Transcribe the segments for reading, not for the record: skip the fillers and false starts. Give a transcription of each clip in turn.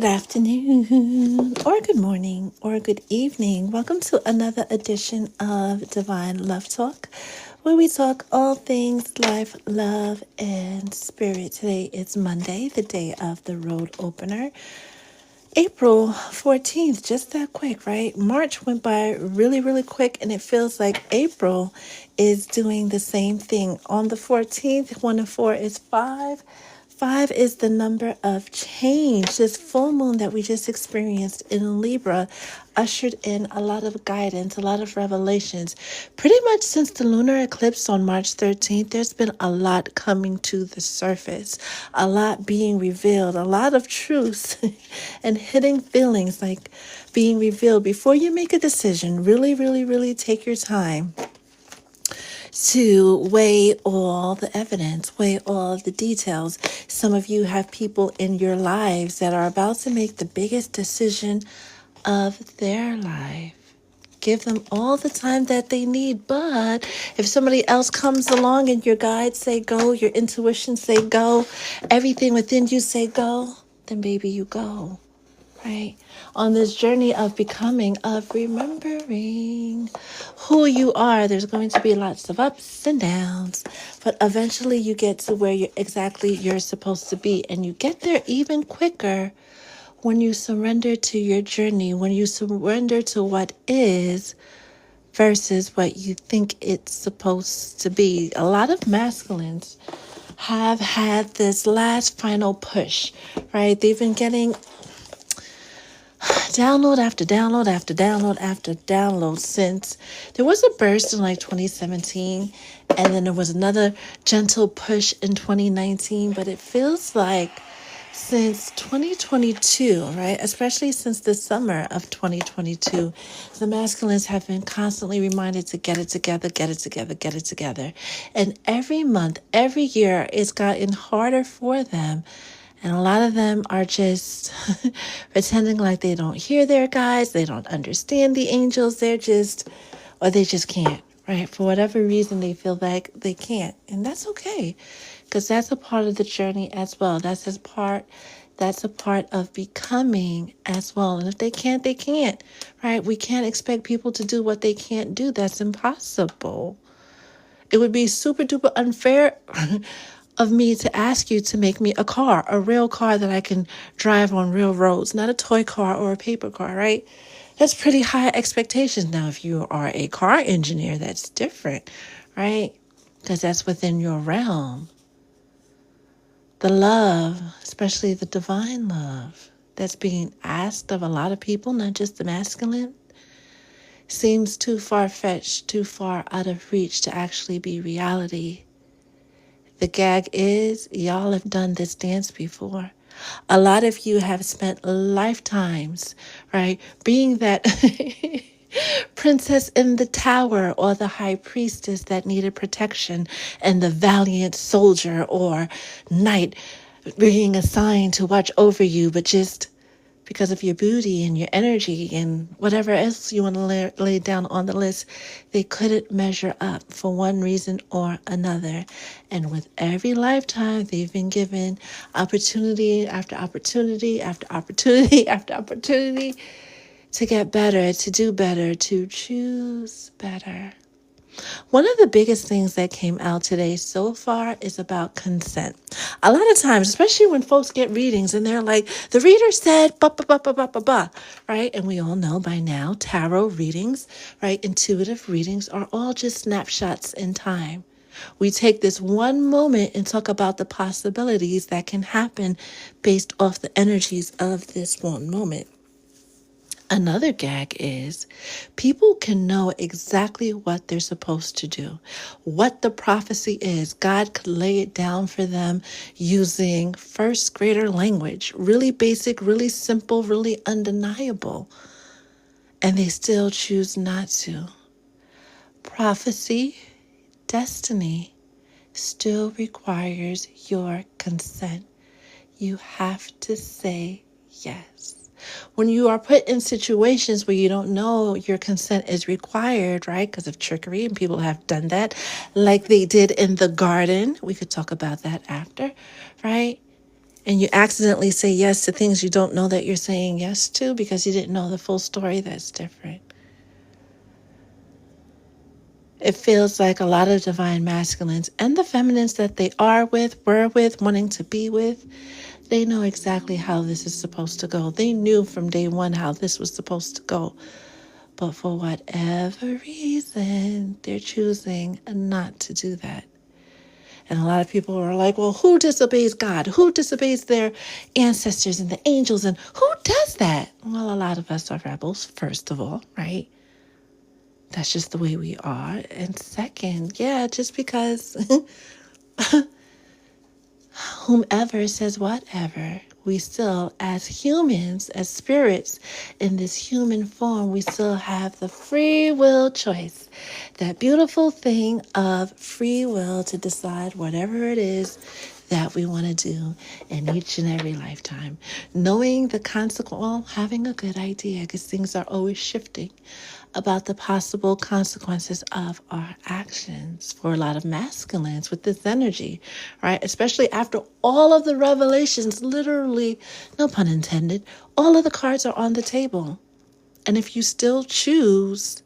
good afternoon, or good morning, or good evening. Welcome to another edition of Divine Love Talk, where we talk all things life, love, and spirit. Today is Monday, the day of the road opener. April 14th, just that quick, right? March went by really, really quick, and it feels like April is doing the same thing. On the 14th, 1 and 4 is 5. 5 is the number of change. This full moon that we just experienced in Libra ushered in a lot of guidance, a lot of revelations. Pretty much since the lunar eclipse on March 13th, there's been a lot coming to the surface, a lot being revealed, a lot of truths and hidden feelings like being revealed. Before you make a decision, really, really, really take your time to weigh all the evidence, weigh all the details. Some of you have people in your lives that are about to make the biggest decision of their life. Give them all the time that they need. But if somebody else comes along and your guides say go, your intuition say go, everything within you say go, then baby, you go. Right? On this journey of becoming, of remembering who you are, there's going to be lots of ups and downs, but eventually you get to where you're supposed to be, and you get there even quicker when you surrender to your journey, when you surrender to what is versus what you think it's supposed to be. A lot of masculines have had this last final push, right? They've been getting download after download after download after download since there was a burst in like 2017, and then there was another gentle push in 2019, but it feels like since 2022, right, especially since the summer of 2022, the masculines have been constantly reminded to get it together, get it together, get it together. And every month, every year, it's gotten harder for them. And a lot of them are just pretending like they don't hear their guides, they don't understand the angels, they just can't, right? For whatever reason, they feel like they can't. And that's okay, because that's a part of the journey as well. That's a part of becoming as well. And if they can't, they can't, right? We can't expect people to do what they can't do. That's impossible. It would be super duper unfair of me to ask you to make me a car, a real car that I can drive on real roads, not a toy car or a paper car, right? That's pretty high expectations. Now, if you are a car engineer, that's different, right? Because that's within your realm. The love, especially the divine love that's being asked of a lot of people, not just the masculine, seems too far-fetched, too far out of reach to actually be reality. The gag is, y'all have done this dance before. A lot of you have spent lifetimes, right, being that princess in the tower, or the high priestess that needed protection, and the valiant soldier or knight being assigned to watch over you, but just because of your beauty and your energy and whatever else you want to lay down on the list, they couldn't measure up for one reason or another. And with every lifetime, they've been given opportunity after opportunity after opportunity after opportunity to get better, to do better, to choose better. One of the biggest things that came out today so far is about consent. A lot of times, especially when folks get readings and they're like, the reader said, ba, ba, ba, ba, ba, ba, ba, right? And we all know by now, tarot readings, right? Intuitive readings are all just snapshots in time. We take this one moment and talk about the possibilities that can happen based off the energies of this one moment. Another gag is people can know exactly what they're supposed to do, what the prophecy is. God could lay it down for them using first grader language, really basic, really simple, really undeniable, and they still choose not to. Prophecy, destiny, still requires your consent. You have to say yes. When you are put in situations where you don't know your consent is required, right, because of trickery, and people have done that, like they did in the garden, we could talk about that after, right? And you accidentally say yes to things you don't know that you're saying yes to because you didn't know the full story, that's different. It feels like a lot of divine masculines and the feminines that they are with, were with, wanting to be with, they know exactly how this is supposed to go. They knew from day one how this was supposed to go. But for whatever reason, they're choosing not to do that. And a lot of people are like, well, who disobeys God? Who disobeys their ancestors and the angels? And who does that? Well, a lot of us are rebels, first of all, right? That's just the way we are. And second, yeah, just because whomever says whatever, we still, as humans, as spirits in this human form, we still have the free will choice. That beautiful thing of free will to decide whatever it is that we want to do in each and every lifetime. Knowing the consequence, well, having a good idea, because things are always shifting, about the possible consequences of our actions for a lot of masculines with this energy, right? Especially after all of the revelations, literally, no pun intended, all of the cards are on the table. And if you still choose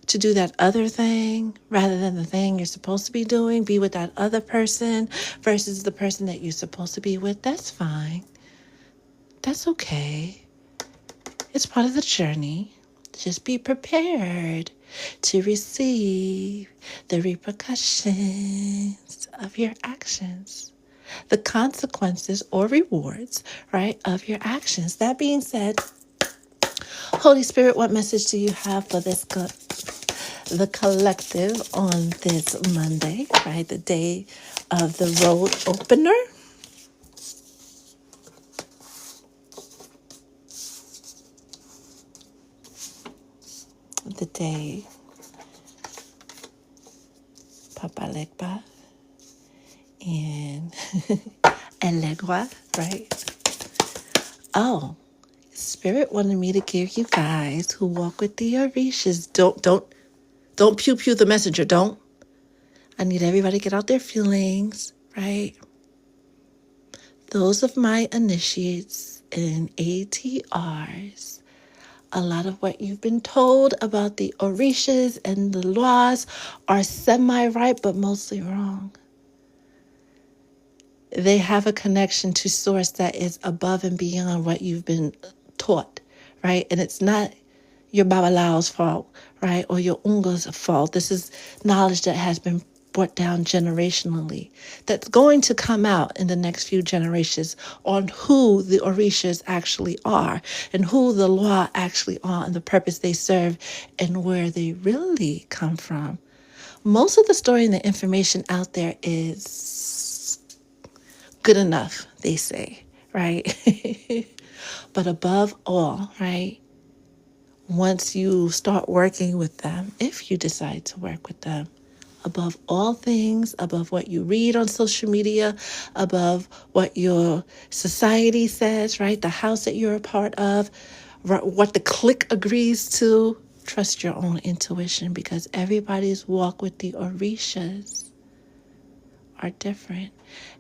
to do that other thing rather than the thing you're supposed to be doing, be with that other person versus the person that you're supposed to be with, that's fine. That's okay. It's part of the journey. Just be prepared to receive the repercussions of your actions, the consequences or rewards, right, of your actions. That being said, Holy Spirit, what message do you have for the collective on this Monday, right, the day of the road opener? The day Papa Legba and Elegua, right? Oh, Spirit wanted me to give you guys who walk with the Orishas. Don't pew pew the messenger. Don't. I need everybody to get out their feelings, right? Those of my initiates in ATRs, a lot of what you've been told about the Orishas and the laws are semi-right, but mostly wrong. They have a connection to source that is above and beyond what you've been taught, right? And it's not your Babalao's fault, right? Or your Unga's fault. This is knowledge that has been brought down generationally that's going to come out in the next few generations on who the Orishas actually are and who the law actually are and the purpose they serve and where they really come from. Most of the story and the information out there is good enough, they say, right? But above all, right, once you start working with them, if you decide to work with them, above all things, above what you read on social media, above what your society says, right? The house that you're a part of, what the clique agrees to, trust your own intuition because everybody's walk with the Orishas are different.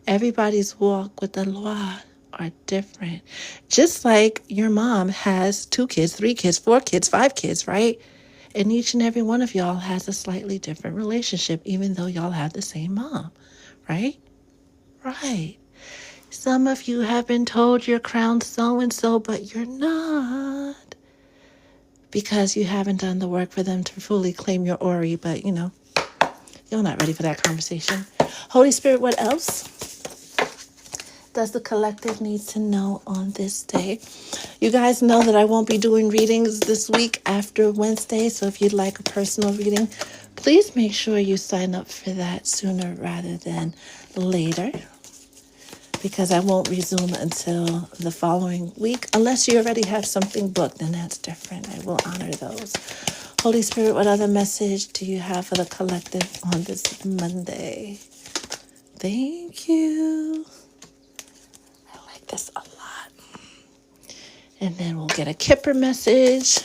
Everybody's walk with the law are different. Just like your mom has 2 kids, 3 kids, 4 kids, 5 kids, right? And each and every one of y'all has a slightly different relationship, even though y'all have the same mom, right? Right. Some of you have been told you're crowned so-and-so, but you're not because you haven't done the work for them to fully claim your Ori, but you're not ready for that conversation. Holy Spirit, what else does the collective need to know on this day? You guys know that I won't be doing readings this week after Wednesday, so if you'd like a personal reading, please make sure you sign up for that sooner rather than later, because I won't resume until the following week. Unless you already have something booked, then that's different. I will honor those. Holy Spirit, what other message do you have for the collective on this Monday? Thank you. I like this a lot. And then we'll get a Kipper message.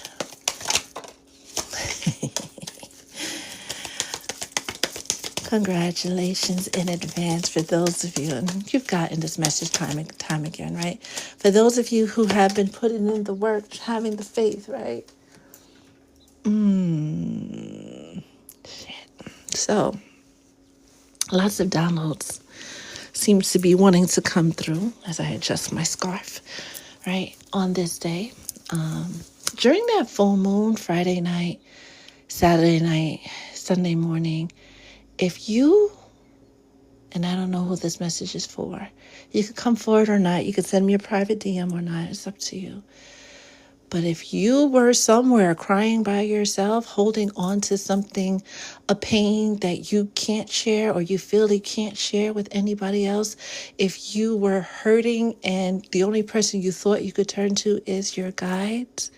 Congratulations in advance for those of you, and you've gotten this message time and time again, right? For those of you who have been putting in the work, having the faith, right? So, lots of downloads seems to be wanting to come through as I adjust my scarf, right, on this day. During that full moon, Friday night, Saturday night, Sunday morning, if you, and I don't know who this message is for, you could come forward or not, you could send me a private DM or not, it's up to you. But if you were somewhere crying by yourself, holding on to something, a pain that you can't share or you feel you can't share with anybody else, if you were hurting and the only person you thought you could turn to is your guides,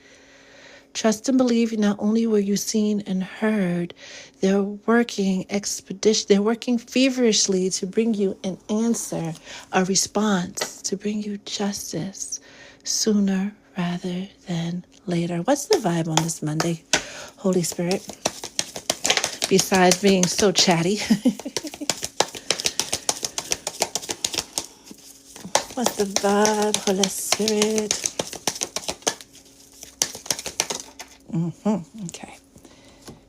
trust and believe not only were you seen and heard, they're working feverishly to bring you an answer, a response, to bring you justice sooner rather than later. What's the vibe on this Monday, Holy Spirit? Besides being so chatty, what's the vibe, Holy Spirit? Okay.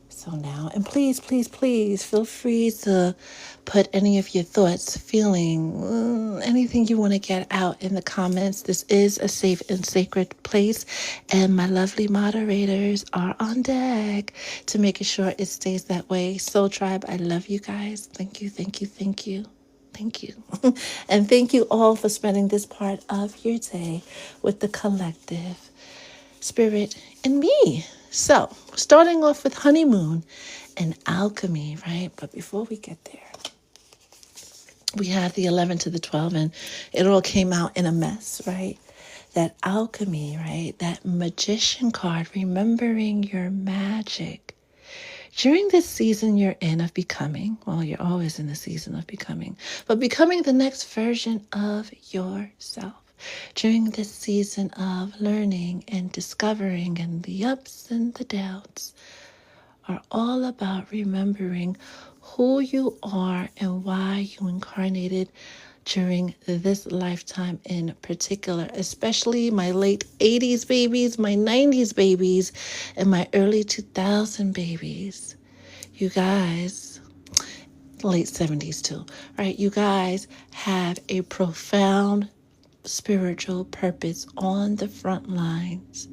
So now, and please, please, please feel free to put any of your thoughts, feeling, anything you want to get out in the comments. This is a safe and sacred place, and my lovely moderators are on deck to make sure it stays that way. Soul Tribe, I love you guys. Thank you, thank you, thank you. Thank you. And thank you all for spending this part of your day with the collective spirit and me. So, starting off with honeymoon and alchemy, right? But before we get there, we had the 11 to the 12, and it all came out in a mess, right? That alchemy, right? That magician card, remembering your magic. During this season you're in of becoming, well, you're always in the season of becoming, but becoming the next version of yourself. During this season of learning and discovering, and the ups and the downs are all about remembering who you are and why you incarnated during this lifetime in particular, especially my late 80s babies, my 90s babies, and my early 2000 babies. You guys, late 70s too, right? You guys have a profound spiritual purpose on the front lines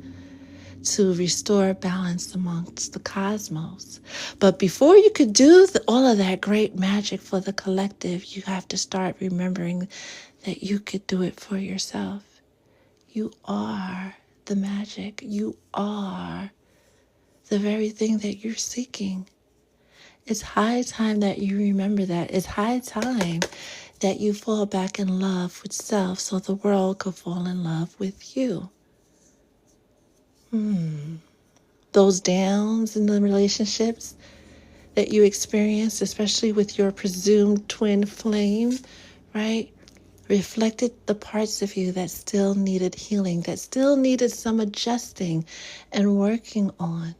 to restore balance amongst the cosmos. But before you could do all of that great magic for the collective, you have to start remembering that you could do it for yourself. You are the magic. You are the very thing that you're seeking. It's high time that you remember that. It's high time that you fall back in love with self so the world could fall in love with you. Those downs in the relationships that you experienced, especially with your presumed twin flame, right, reflected the parts of you that still needed healing, that still needed some adjusting and working on.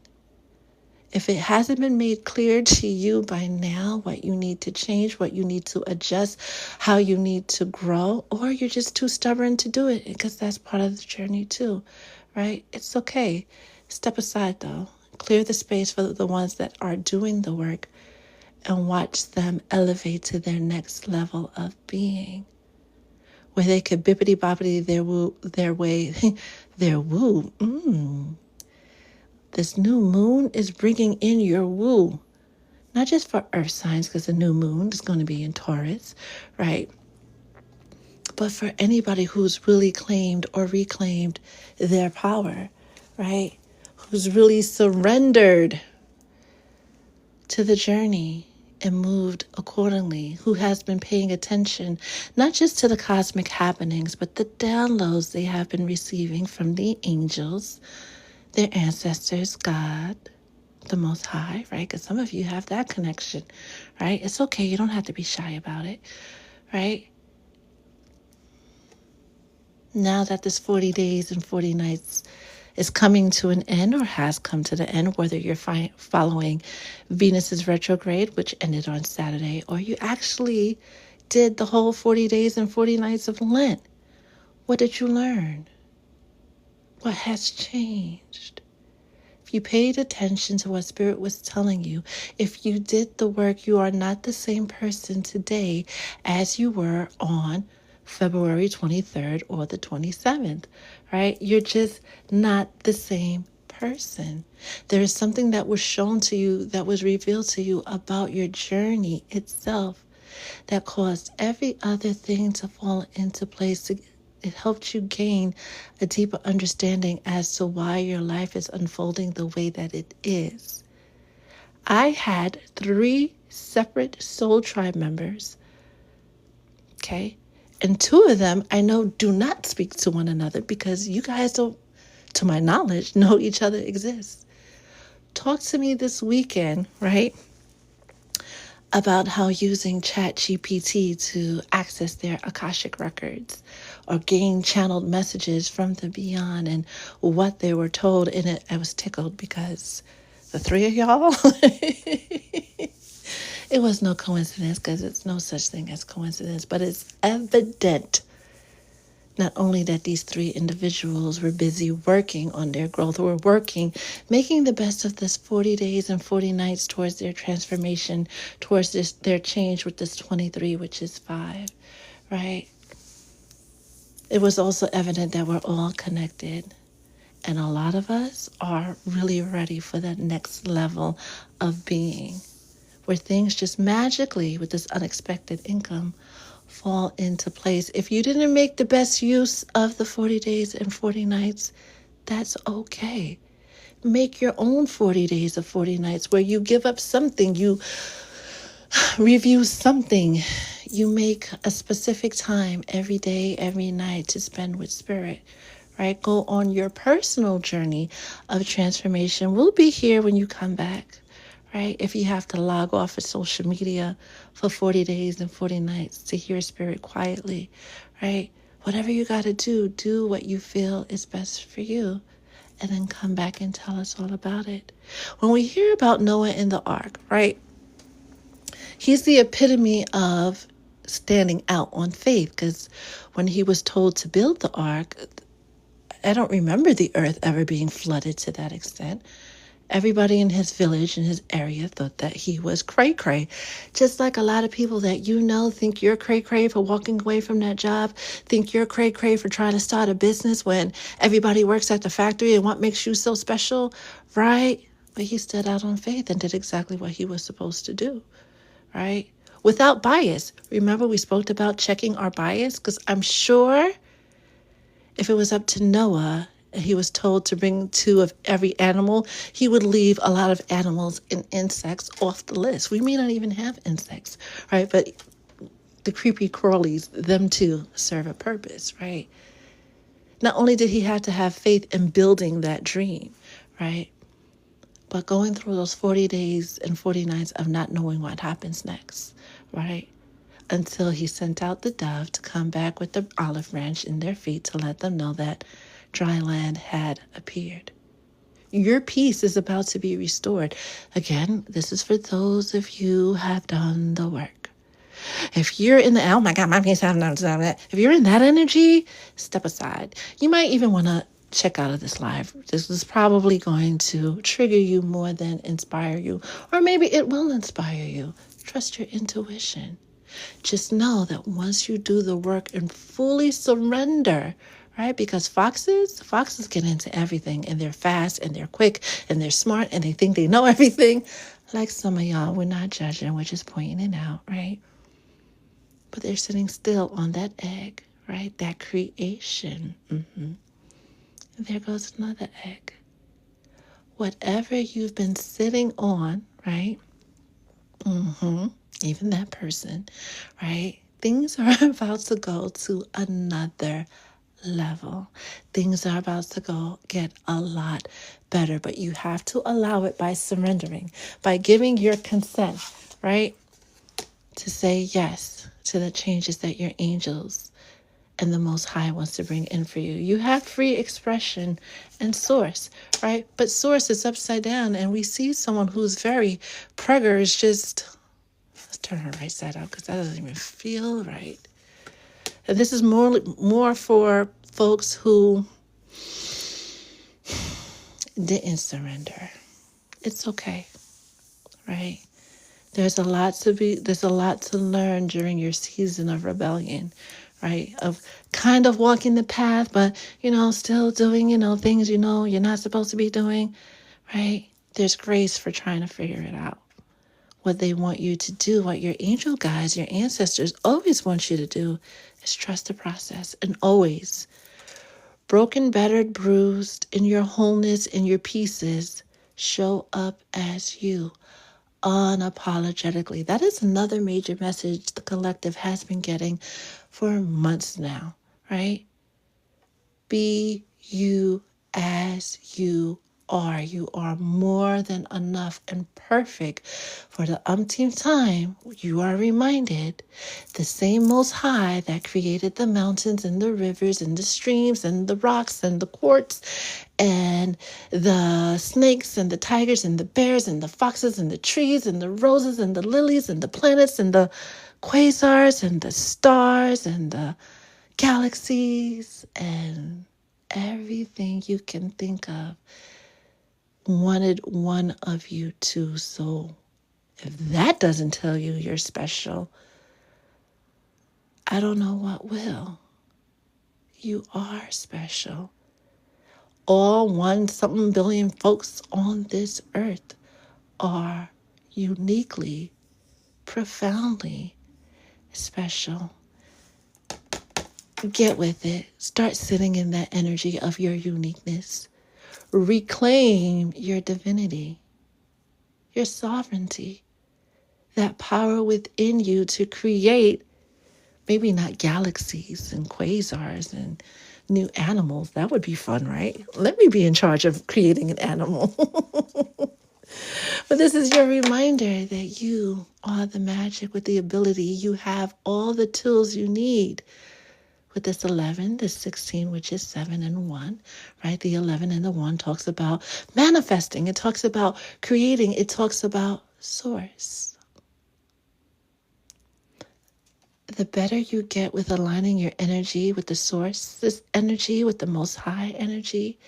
If it hasn't been made clear to you by now what you need to change, what you need to adjust, how you need to grow, or you're just too stubborn to do it, because that's part of the journey too, right? It's okay. Step aside though. Clear the space for the ones that are doing the work and watch them elevate to their next level of being, where they could bippity boppity their way, their woo. This new moon is bringing in your woo, not just for earth signs, because the new moon is going to be in Taurus, right? But for anybody who's really claimed or reclaimed their power, right? Who's really surrendered to the journey and moved accordingly, who has been paying attention, not just to the cosmic happenings, but the downloads they have been receiving from the angels, their ancestors, God, the Most High, right? Because some of you have that connection, right? It's okay. You don't have to be shy about it, right? Now that this 40 days and 40 nights is coming to an end or has come to the end, whether you're following Venus's retrograde, which ended on Saturday, or you actually did the whole 40 days and 40 nights of Lent. What did you learn? What has changed? If you paid attention to what Spirit was telling you, if you did the work, you are not the same person today as you were on February 23rd or the 27th, right? You're just not the same person. There is something that was shown to you, that was revealed to you about your journey itself, that caused every other thing to fall into place. It helped you gain a deeper understanding as to why your life is unfolding the way that it is. I had 3 separate soul tribe members, okay? And 2 of them I know do not speak to one another because you guys don't, to my knowledge, know each other exists. Talk to me this weekend, right, about how using ChatGPT to access their Akashic records or gain channeled messages from the beyond and what they were told. And I was tickled because the 3 of y'all, it was no coincidence, because it's no such thing as coincidence, but it's evident not only that these 3 individuals were busy working on their growth, were working, making the best of this 40 days and 40 nights towards their transformation, towards their change with this 23, which is 5, right? It was also evident that we're all connected. And a lot of us are really ready for that next level of being, where things just magically, with this unexpected income, fall into place. If you didn't make the best use of the 40 days and 40 nights, that's okay. Make your own 40 days of 40 nights where you give up something, you review something, you make a specific time every day, every night to spend with Spirit, right? Go on your personal journey of transformation. We'll be here when you come back, right? If you have to log off of social media for 40 days and 40 nights to hear Spirit quietly, right? Whatever you got to do what you feel is best for you, and then come back and tell us all about it. When we hear about Noah in the ark, right? He's the epitome of standing out on faith, because when he was told to build the ark, I don't remember the earth ever being flooded to that extent. Everybody in his village, in his area, thought that he was cray-cray. Just like a lot of people that you know think you're cray-cray for walking away from that job, think you're cray-cray for trying to start a business when everybody works at the factory, and what makes you so special, right? But he stood out on faith and did exactly what he was supposed to do, right? Without bias. Remember, we spoke about checking our bias, because I'm sure if it was up to Noah and he was told to bring 2 of every animal, he would leave a lot of animals and insects off the list. We may not even have insects, right? But the creepy crawlies, them too, serve a purpose, right? Not only did he have to have faith in building that dream, right? But going through those 40 days and 40 nights of not knowing what happens next, right? Until he sent out the dove to come back with the olive branch in their feet to let them know that dry land had appeared. Your peace is about to be restored. Again, this is for those of you who have done the work. If you're in the, oh my God, my peace, have not done that. If you're in that energy, step aside. You might even want to check out of this live. This is probably going to trigger you more than inspire you. Or maybe it will inspire you. Trust your intuition. Just know that once you do the work and fully surrender, right? Because foxes get into everything, and they're fast and they're quick and they're smart and they think they know everything. Like some of y'all, we're not judging, we're just pointing it out, right? But they're sitting still on that egg, right? That creation. And there goes another egg. Whatever you've been sitting on, right? Even that person, right? Things are about to go to another level. Things are about to get a lot better, but you have to allow it by surrendering, by giving your consent, right? To say yes to the changes that your angels and the Most High wants to bring in for you. You have free expression and source, right? But source is upside down, and we see someone who's very pregger is just, let's turn her right side out because that doesn't even feel right. And this is more for folks who didn't surrender. It's okay, right? There's a lot to learn during your season of rebellion, right? Of kind of walking the path, but, still doing, things, you're not supposed to be doing, right? There's grace for trying to figure it out. What they want you to do, what your angel guides, your ancestors always want you to do is trust the process. And always, broken, battered, bruised, in your wholeness, in your pieces, show up as you. Unapologetically. That is another major message the collective has been getting for months now, right? Be you as you are. You are more than enough and perfect. For the umpteenth time, you are reminded the same Most High that created the mountains and the rivers and the streams and the rocks and the quartz and the snakes and the tigers and the bears and the foxes and the trees and the roses and the lilies and the planets and the quasars and the stars and the galaxies and everything you can think of wanted one of you to. So if that doesn't tell you you're special, I don't know what will. You are special. All 1-something billion folks on this earth are uniquely, profoundly special. Get with it. Start sitting in that energy of your uniqueness. Reclaim your divinity, your sovereignty, that power within you to create maybe not galaxies and quasars and new animals. That would be fun, right? Let me be in charge of creating an animal. But this is your reminder that you are the magic with the ability. You have all the tools you need. With this 11, this 16, which is 7 and 1, right? The 11 and the 1 talks about manifesting. It talks about creating. It talks about source. The better you get with aligning your energy with the source, this energy, with the Most High energy,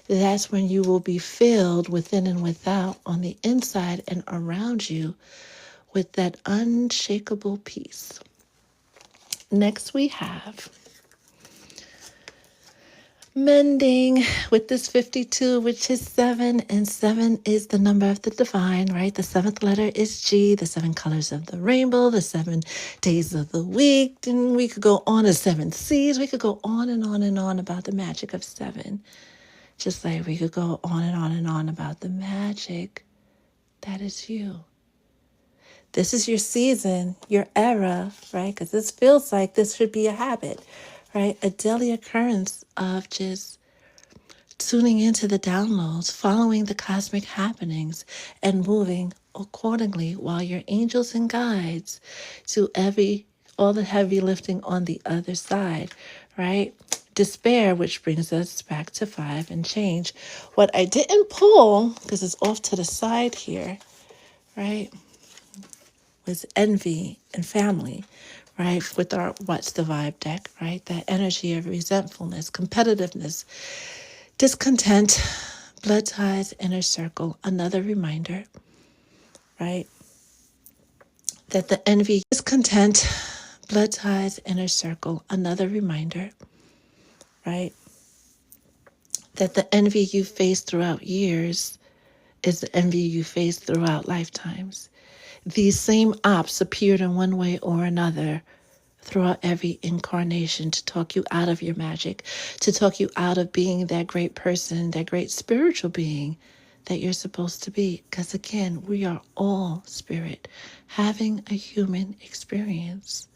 that's when you will be filled within and without, on the inside and around you, with that unshakable peace. Next we have mending with this 52, which is 7, and 7 is the number of the divine, right? The 7th letter is G, the 7 colors of the rainbow, the 7 days of the week, and we could go on to 7 seas. We could go on and on and on about the magic of 7, just like we could go on and on and on about the magic that is you. This is your season, your era, right? Because this feels like this should be a habit, right? A daily occurrence of just tuning into the downloads, following the cosmic happenings, and moving accordingly while your angels and guides do all the heavy lifting on the other side, right? Despair, which brings us back to 5 and change. What I didn't pull, because it's off to the side here, right, was envy and family, right? With our What's the Vibe deck, right? That energy of resentfulness, competitiveness, discontent, blood ties, inner circle. Another reminder, right? That the envy, discontent, blood ties, inner circle. Another reminder, right? That the envy you face throughout years is the envy you face throughout lifetimes. These same ops appeared in one way or another throughout every incarnation to talk you out of your magic, to talk you out of being that great person, that great spiritual being that you're supposed to be. Because again, we are all spirit, having a human experience.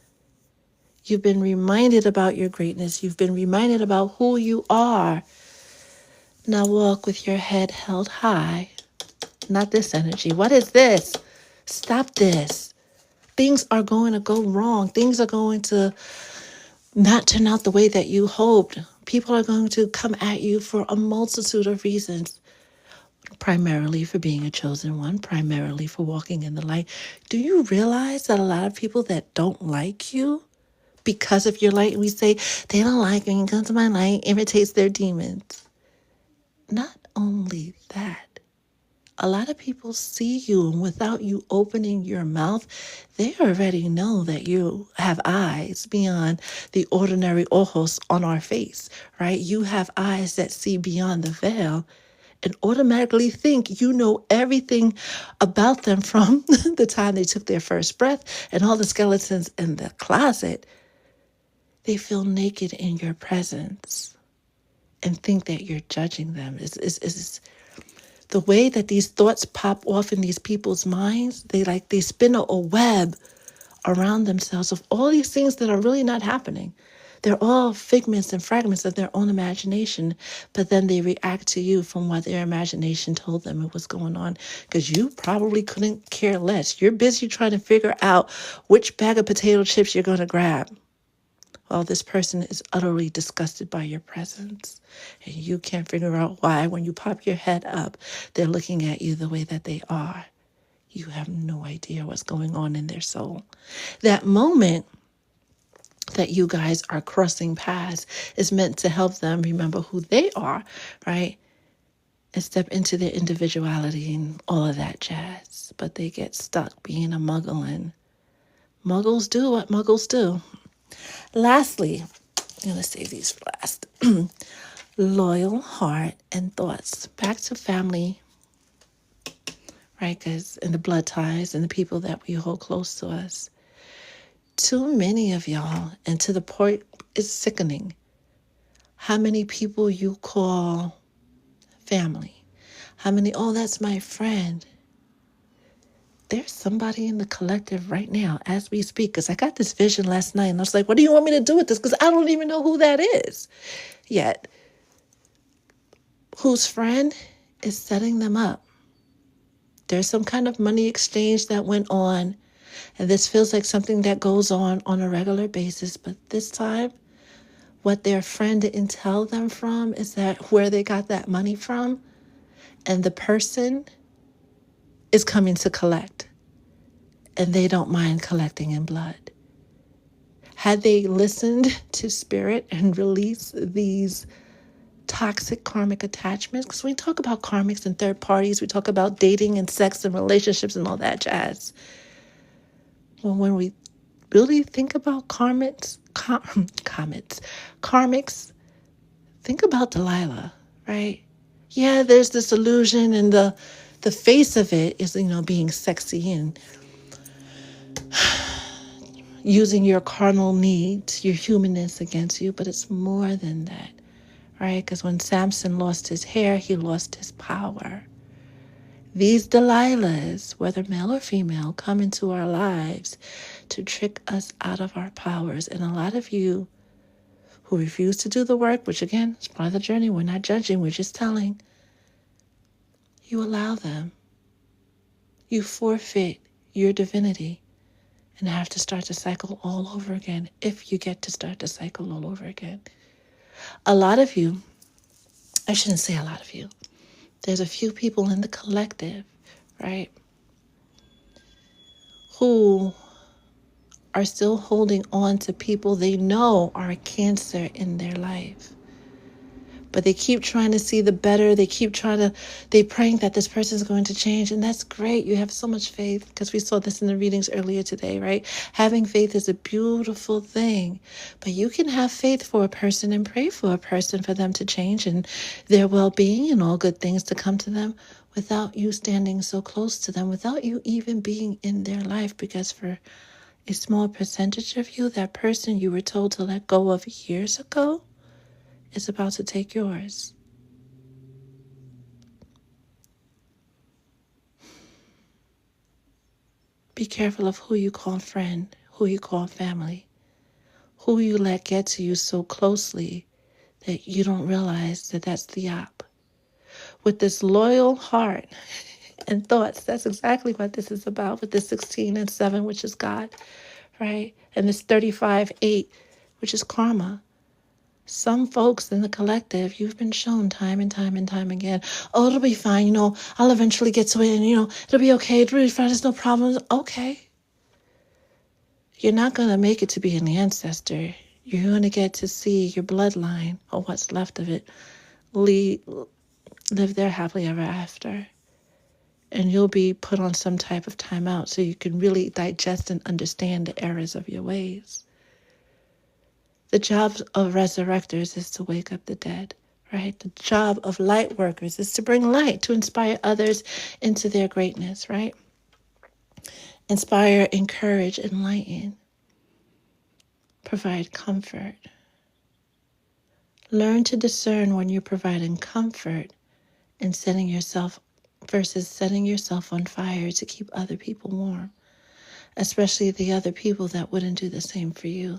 You've been reminded about your greatness. You've been reminded about who you are. Now walk with your head held high. Not this energy. What is this? Stop this. Things are going to go wrong. Things are going to not turn out the way that you hoped. People are going to come at you for a multitude of reasons, primarily for being a chosen one, primarily for walking in the light. Do you realize that a lot of people that don't like you because of your light, we say they don't like me because of my light, irritates their demons? Not only that, a lot of people see you, and without you opening your mouth, they already know that you have eyes beyond the ordinary ojos on our face, right? You have eyes that see beyond the veil and automatically think you know everything about them from the time they took their first breath and all the skeletons in the closet. They feel naked in your presence and think that you're judging them. Is the way that these thoughts pop off in these people's minds. They spin a web around themselves of all these things that are really not happening. They're all figments and fragments of their own imagination, but then they react to you from what their imagination told them it was going on, because you probably couldn't care less. You're busy trying to figure out which bag of potato chips you're going to grab. Well, this person is utterly disgusted by your presence, and you can't figure out why. When you pop your head up, they're looking at you the way that they are. You have no idea what's going on in their soul. That moment that you guys are crossing paths is meant to help them remember who they are, right? And step into their individuality and all of that jazz. But they get stuck being a muggle, and muggles do what muggles do. Lastly, I'm going to save these for last. Loyal heart and thoughts. Back to family, right? Because in the blood ties and the people that we hold close to us. Too many of y'all, and to the point, it's sickening, how many people you call family. How many, oh, that's my friend. There's somebody in the collective right now as we speak, because I got this vision last night and I was like, what do you want me to do with this? Because I don't even know who that is yet. Whose friend is setting them up. There's some kind of money exchange that went on, and this feels like something that goes on a regular basis, but this time, what their friend didn't tell them from is that where they got that money from, and the person is coming to collect, and they don't mind collecting in blood. Had they listened to spirit and released these toxic karmic attachments, because we talk about karmics and third parties, we talk about dating and sex and relationships and all that jazz. Well, when we really think about karmics, think about Delilah, right? Yeah, there's this illusion, and the face of it is, being sexy and using your carnal needs, your humanness against you, but it's more than that, right? Because when Samson lost his hair, he lost his power. These Delilahs, whether male or female, come into our lives to trick us out of our powers. And a lot of you who refuse to do the work, which again is part of the journey, we're not judging, we're just telling, you allow them. You forfeit your divinity and have to start the cycle all over again, if you get to start the cycle all over again. A lot of you, I shouldn't say a lot of you, there's a few people in the collective, right, who are still holding on to people they know are a cancer in their life. But they keep trying to see the better. They praying that this person is going to change. And that's great. You have so much faith, because we saw this in the readings earlier today, right? Having faith is a beautiful thing. But you can have faith for a person and pray for a person for them to change and their well-being and all good things to come to them without you standing so close to them, without you even being in their life. Because for a small percentage of you, that person you were told to let go of years ago is about to take yours. Be careful of who you call friend, who you call family, who you let get to you so closely that you don't realize that that's the op. With this loyal heart and thoughts, that's exactly what this is about, with this 16 and 7, which is God, right? And this 35-8, which is karma. Some folks in the collective, you've been shown time and time and time again, oh, it'll be fine, I'll eventually get to it, and, it'll be okay, it'll be fine, there's no problems. Okay. You're not going to make it to be an ancestor. You're going to get to see your bloodline, or what's left of it, live there happily ever after. And you'll be put on some type of timeout so you can really digest and understand the errors of your ways. The job of resurrectors is to wake up the dead, right? The job of light workers is to bring light, to inspire others into their greatness, right? Inspire, encourage, enlighten, provide comfort. Learn to discern when you're providing comfort and setting yourself versus setting yourself on fire to keep other people warm, especially the other people that wouldn't do the same for you.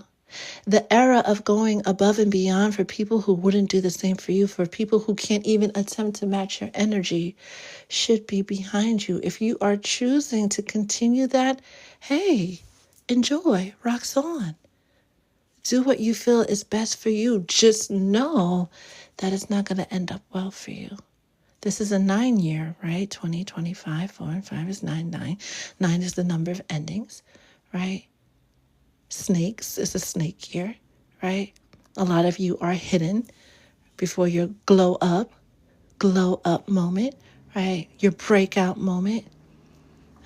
The era of going above and beyond for people who wouldn't do the same for you, for people who can't even attempt to match your energy, should be behind you. If you are choosing to continue that, hey, enjoy, rocks on. Do what you feel is best for you. Just know that it's not going to end up well for you. This is a 9-year, right? 2025, 4 and 5 is 9, 9. 9 is the number of endings, right? Snakes is a snake year, right? A lot of you are hidden before your glow up moment, right? Your breakout moment.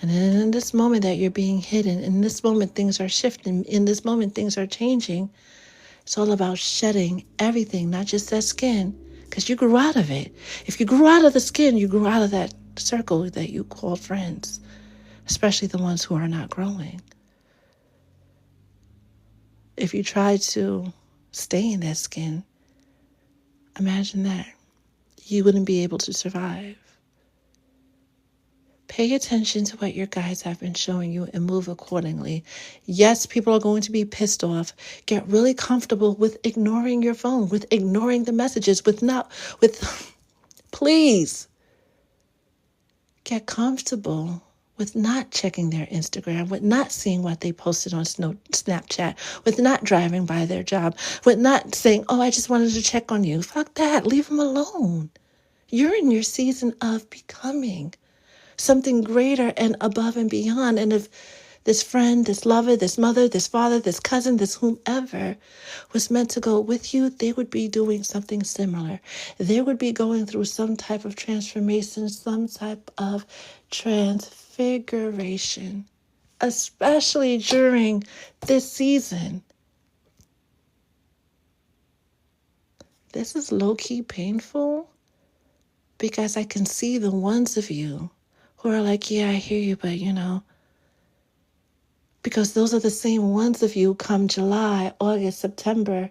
And then in this moment that you're being hidden, in this moment things are shifting, in this moment things are changing. It's all about shedding everything, not just that skin, because you grew out of it. If you grew out of the skin, you grew out of that circle that you call friends, especially the ones who are not growing. If you try to stay in that skin, imagine that. You wouldn't be able to survive. Pay attention to what your guides have been showing you and move accordingly. Yes, people are going to be pissed off. Get really comfortable with ignoring your phone, with ignoring the messages, please get comfortable with not checking their Instagram, with not seeing what they posted on Snapchat, with not driving by their job, with not saying, oh, I just wanted to check on you. Fuck that. Leave them alone. You're in your season of becoming something greater and above and beyond. And if this friend, this lover, this mother, this father, this cousin, this whomever was meant to go with you, they would be doing something similar. They would be going through some type of transformation, some type of transfiguration, especially during this season. This is low-key painful because I can see the ones of you who are like, yeah, I hear you, but because those are the same ones of you come July, August, September,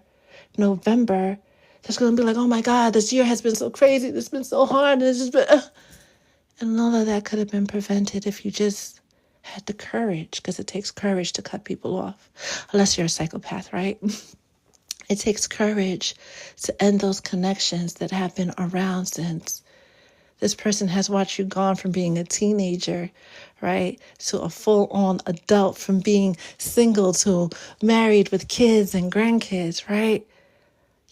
November, that's going to be like, oh my God, this year has been so crazy. This has been so hard. And it's just been, and all of that could have been prevented if you just had the courage, because it takes courage to cut people off, unless you're a psychopath, right? It takes courage to end those connections that have been around since this person has watched you gone from being a teenager, right, to a full-on adult, from being single to married with kids and grandkids, right?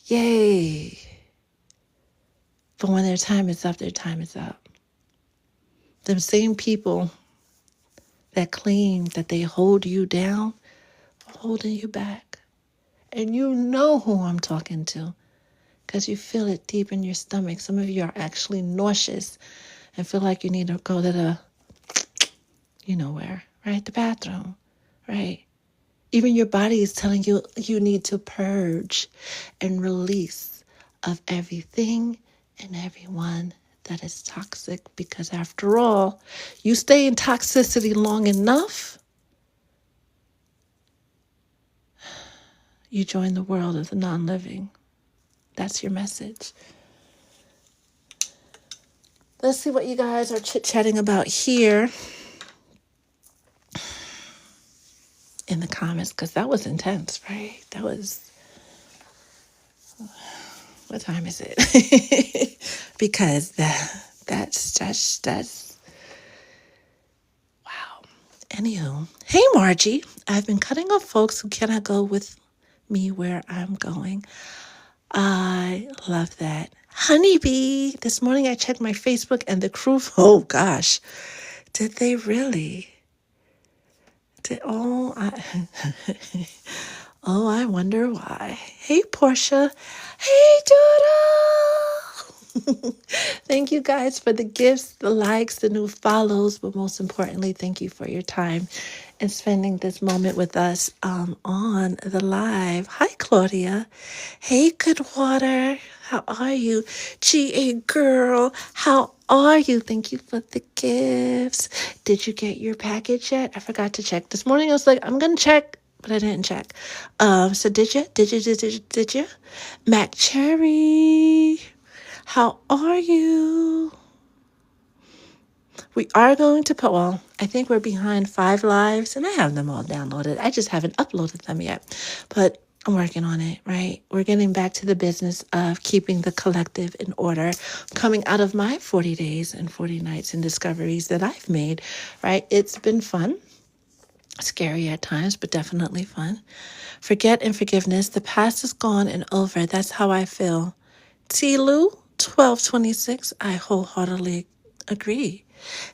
Yay. But when their time is up, their time is up. Them same people that claim that they hold you down are holding you back. And you know who I'm talking to, because you feel it deep in your stomach. Some of you are actually nauseous and feel like you need to go to the, where, right? The bathroom, right? Even your body is telling you you need to purge and release of everything and everyone that is toxic, because after all, you stay in toxicity long enough, you join the world of the non-living. That's your message. Let's see what you guys are chit-chatting about here in the comments, because that was intense, right? That was, what time is it? Because that's wow. Anywho, hey Margie, I've been cutting off folks who cannot go with me where I'm going. I love that. Honeybee, this morning I checked my Facebook and the crew, oh gosh, did they really? Oh, I wonder why. Hey, Portia. Hey, Doodle. Thank you guys for the gifts, the likes, the new follows, but most importantly, thank you for your time and spending this moment with us on the live. Hi, Claudia. Hey, Goodwater. How are you? GA girl, how are you? Thank you for the gifts. Did you get your package yet? I forgot to check. This morning I was like, I'm going to check, but I didn't check. So did you? Did you? Mac Cherry, how are you? We are going to put, well, I think we're behind 5 lives, and I have them all downloaded. I just haven't uploaded them yet, but I'm working on it, right? We're getting back to the business of keeping the collective in order, coming out of my 40 days and 40 nights and discoveries that I've made, right? It's been fun, scary at times, but definitely fun. Forget and forgiveness. The past is gone and over. That's how I feel. Tilu, 1226, I wholeheartedly agree.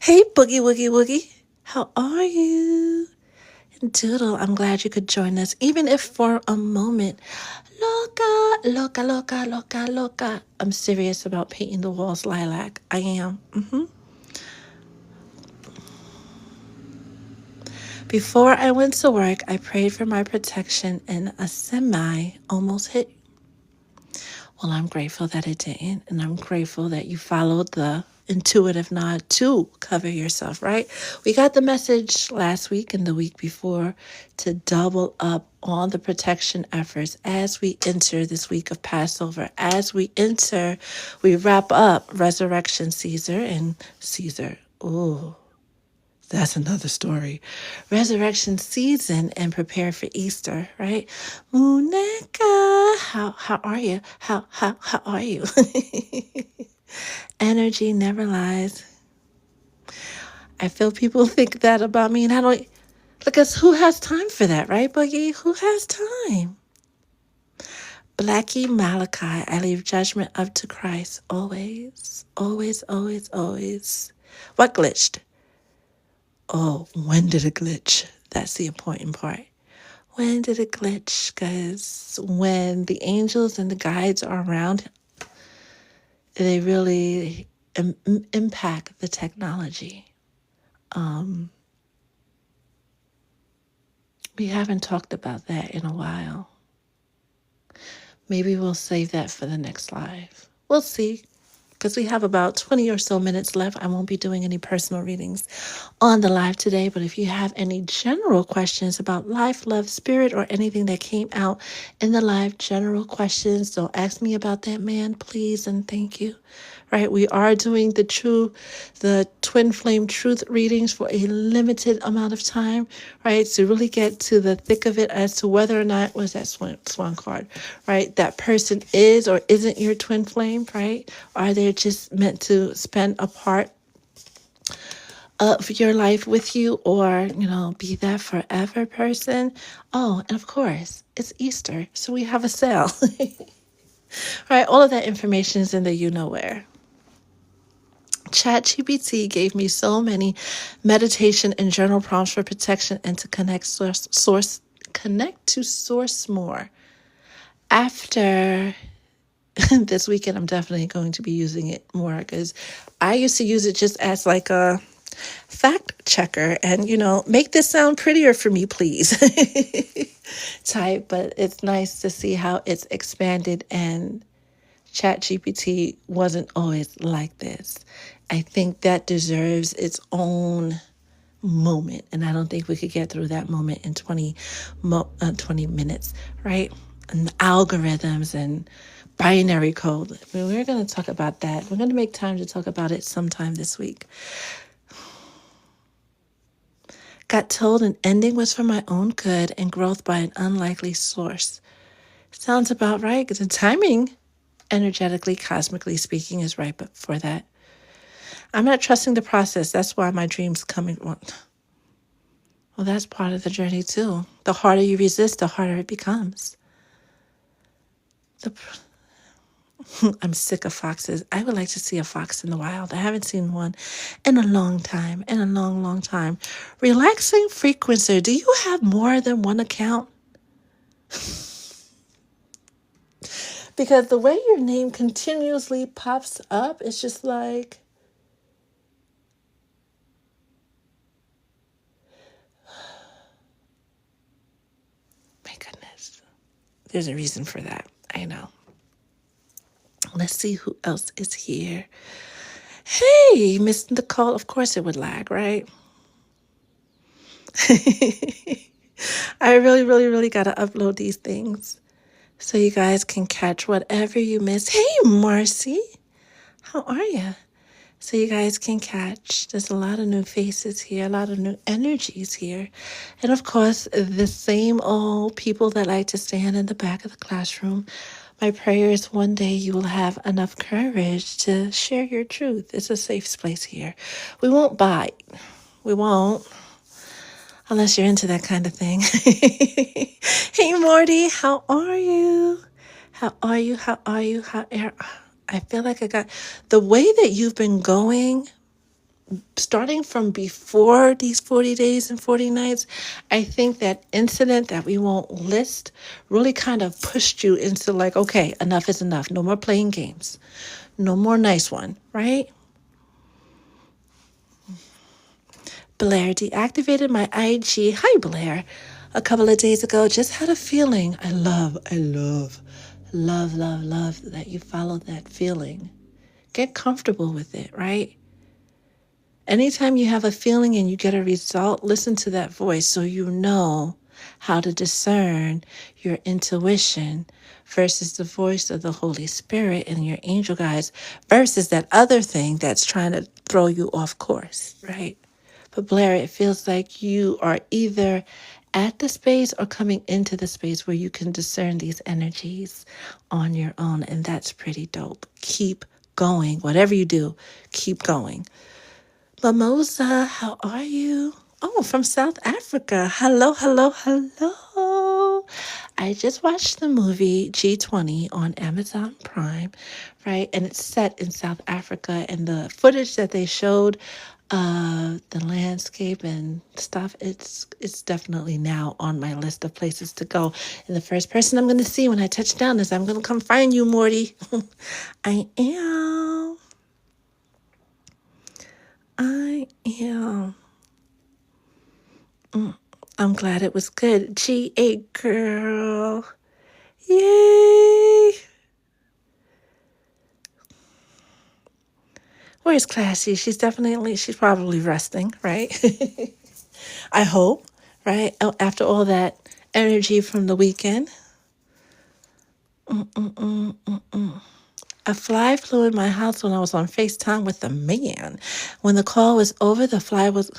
Hey, Boogie Woogie Woogie, how are you? Doodle, I'm glad you could join us, even if for a moment. Loca, loca, loca, loca, loca. I'm serious about painting the walls lilac. I am. Before I went to work, I prayed for my protection, and a semi almost hit. Well, I'm grateful that it didn't, and I'm grateful that you followed the intuitive nod to cover yourself, right? We got the message last week and the week before to double up on the protection efforts as we enter this week of Passover. As we wrap up Resurrection Caesar. Oh, that's another story. Resurrection season and prepare for Easter, right? Muneka, how are you? How are you? Energy never lies. I feel people think that about me, and I don't. Because who has time for that, right, Boogie? Who has time? Blackie Malachi, I leave judgment up to Christ always, always, always, always. What glitched? Oh, when did it glitch? That's the important part. When did it glitch? Because when the angels and the guides are around, they really impact the technology. We haven't talked about that in a while. Maybe we'll save that for the next live. We'll see. Because we have about 20 or so minutes left. I won't be doing any personal readings on the live today, but if you have any general questions about life, love, spirit, or anything that came out in the live, general questions, don't ask me about that man, please and thank you. Right, we are doing the twin flame truth readings for a limited amount of time, right, to really get to the thick of it as to whether or not, was that swan card, right, that person is or isn't your twin flame, right? Are they just meant to spend a part of your life with you, or, be that forever person? Oh, and of course, it's Easter, so we have a sale. Right, all of that information is in the where. ChatGPT gave me so many meditation and journal prompts for protection and to connect to source more. After this weekend, I'm definitely going to be using it more, because I used to use it just as like a fact checker and, make this sound prettier for me, please, type. But it's nice to see how it's expanded, and ChatGPT wasn't always like this. I think that deserves its own moment, and I don't think we could get through that moment in 20 minutes, right? And the algorithms and binary code. We're going to talk about that. We're going to make time to talk about it sometime this week. Got told an ending was for my own good and growth by an unlikely source. Sounds about right, because the timing, energetically, cosmically speaking, is right for that. I'm not trusting the process. That's why my dreams coming. Well, that's part of the journey too. The harder you resist, the harder it becomes. The I'm sick of foxes. I would like to see a fox in the wild. I haven't seen one in a long time, in a long, long time. Relaxing frequency. Do you have more than one account? Because the way your name continuously pops up, it's just like, my goodness. There's a reason for that. I know. Let's see who else is here. Hey, Miss Nicole. Of course it would lag, right? I really, really, really got to upload these things so you guys can catch whatever you missed. Hey, Marcy. How are you? So you guys can catch. There's a lot of new faces here, a lot of new energies here. And of course, the same old people that like to stand in the back of the classroom. My prayer is one day you will have enough courage to share your truth. It's a safe place here. We won't bite. We won't. Unless you're into that kind of thing. Hey, Morty, how are you? How are you? How are you? I feel like I got the way that you've been going, starting from before these 40 days and 40 nights. I think that incident that we won't list really kind of pushed you into like, okay, enough is enough. No more playing games. No more nice one, right? Blair deactivated my IG. Hi, Blair. A couple of days ago, just had a feeling. I love that you follow that feeling. Get comfortable with it, right? Anytime you have a feeling and you get a result, listen to that voice so you know how to discern your intuition versus the voice of the Holy Spirit and your angel guides versus that other thing that's trying to throw you off course, right? But Blair, it feels like you are either at the space or coming into the space where you can discern these energies on your own. And that's pretty dope. Keep going. Whatever you do, keep going. Mimosa, how are you? Oh, from South Africa. Hello, hello, hello. I just watched the movie G20 on Amazon Prime, right? And it's set in South Africa. And the footage that they showed, the landscape and stuff, it's definitely now on my list of places to go. And the first person I'm going to see when I touch down is I'm going to come find you, Morty. I am. I'm glad it was good. GA girl. Yay. Where's Classy? She's probably resting, right? I hope, right? After all that energy from the weekend. A fly flew in my house when I was on FaceTime with a man. When the call was over, the fly was...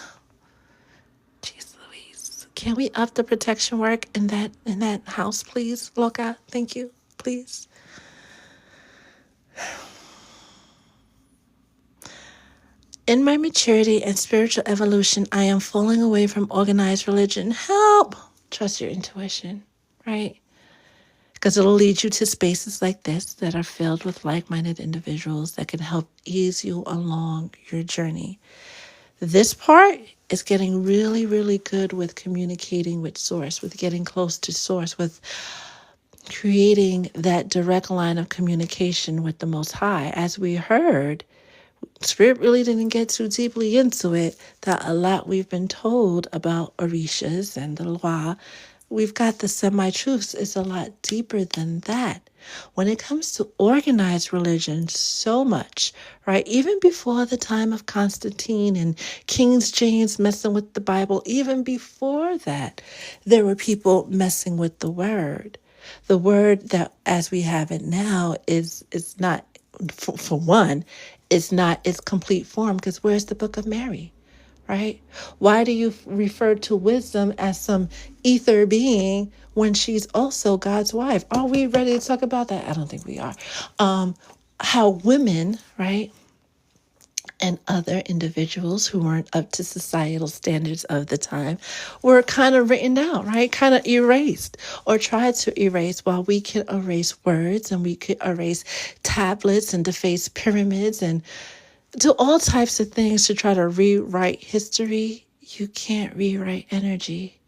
Jeez Louise. Can we up the protection work in that house, please? Loca, thank you, please. In my maturity and spiritual evolution, I am falling away from organized religion. Help! Trust your intuition, right? Because it'll lead you to spaces like this that are filled with like-minded individuals that can help ease you along your journey. This part is getting really, really good with communicating with Source, with getting close to Source, with creating that direct line of communication with the Most High. As we heard, Spirit really didn't get too deeply into it, that a lot we've been told about Orishas and the Loa, we've got the semi-truths, is a lot deeper than that. When it comes to organized religion, so much, right? Even before the time of Constantine and King James messing with the Bible, even before that, there were people messing with the word. The word that, as we have it now, is not, for one, it's not its complete form, because where's the Book of Mary, right? Why do you refer to wisdom as some ether being when she's also God's wife? Are we ready to talk about that? I don't think we are. How women, right, and other individuals who weren't up to societal standards of the time were kind of written out, right? Kind of erased or tried to erase, while we could erase words and we could erase tablets and deface pyramids and do all types of things to try to rewrite history. You can't rewrite energy.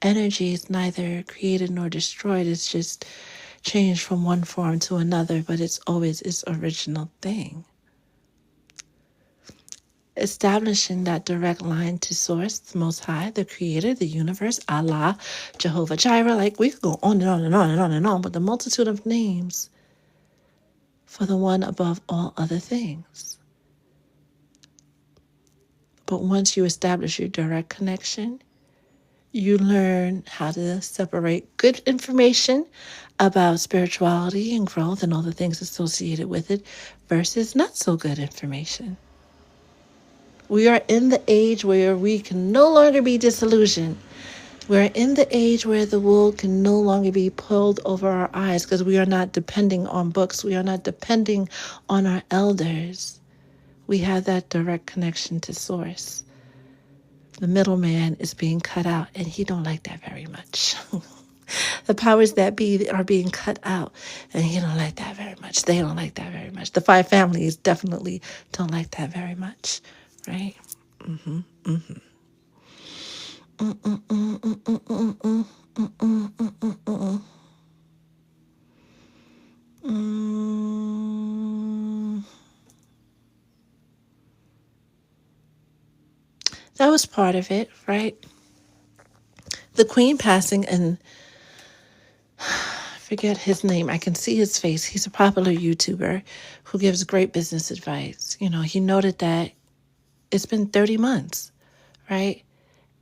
Energy is neither created nor destroyed. It's just changed from one form to another, but it's always its original thing. Establishing that direct line to Source, the Most High, the Creator, the universe, Allah, Jehovah Jireh. Like, we could go on and on and on and on and on with the multitude of names for the one above all other things. But once you establish your direct connection, you learn how to separate good information about spirituality and growth and all the things associated with it versus not so good information. We are in the age where we can no longer be disillusioned. We're in the age where the wool can no longer be pulled over our eyes because we are not depending on books. We are not depending on our elders. We have that direct connection to Source. The middleman is being cut out, and he don't like that very much. The powers that be are being cut out, and he don't like that very much. They don't like that very much. The five families definitely don't like that very much, right? That was part of it, right? The Queen passing, and I forget his name. I can see his face. He's a popular YouTuber who gives great business advice. You know, he noted that it's been 30 months, right?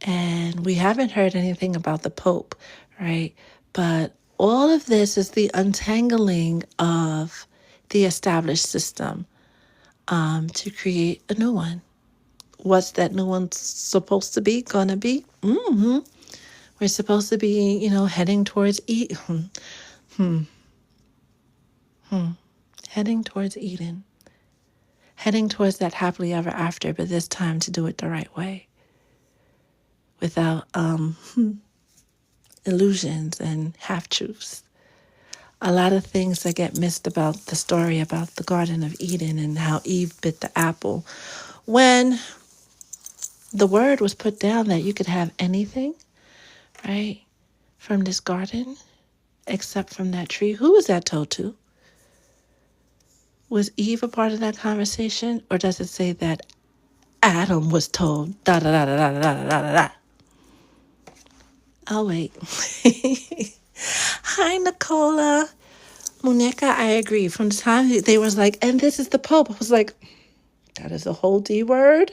And we haven't heard anything about the Pope, right? But all of this is the untangling of the established system to create a new one. What's that new one supposed to be, gonna be? We're supposed to be, heading towards heading towards Eden, heading towards that happily ever after, but this time to do it the right way, without illusions and half-truths. A lot of things that get missed about the story about the Garden of Eden and how Eve bit the apple. When the word was put down that you could have anything, right, from this garden, except from that tree, who was that told to? Was Eve a part of that conversation? Or does it say that Adam was told, da da da da da da da da da? I'll wait. Hi, Nicola. Monica, I agree. From the time they was like, and this is the Pope, I was like, that is a whole D word,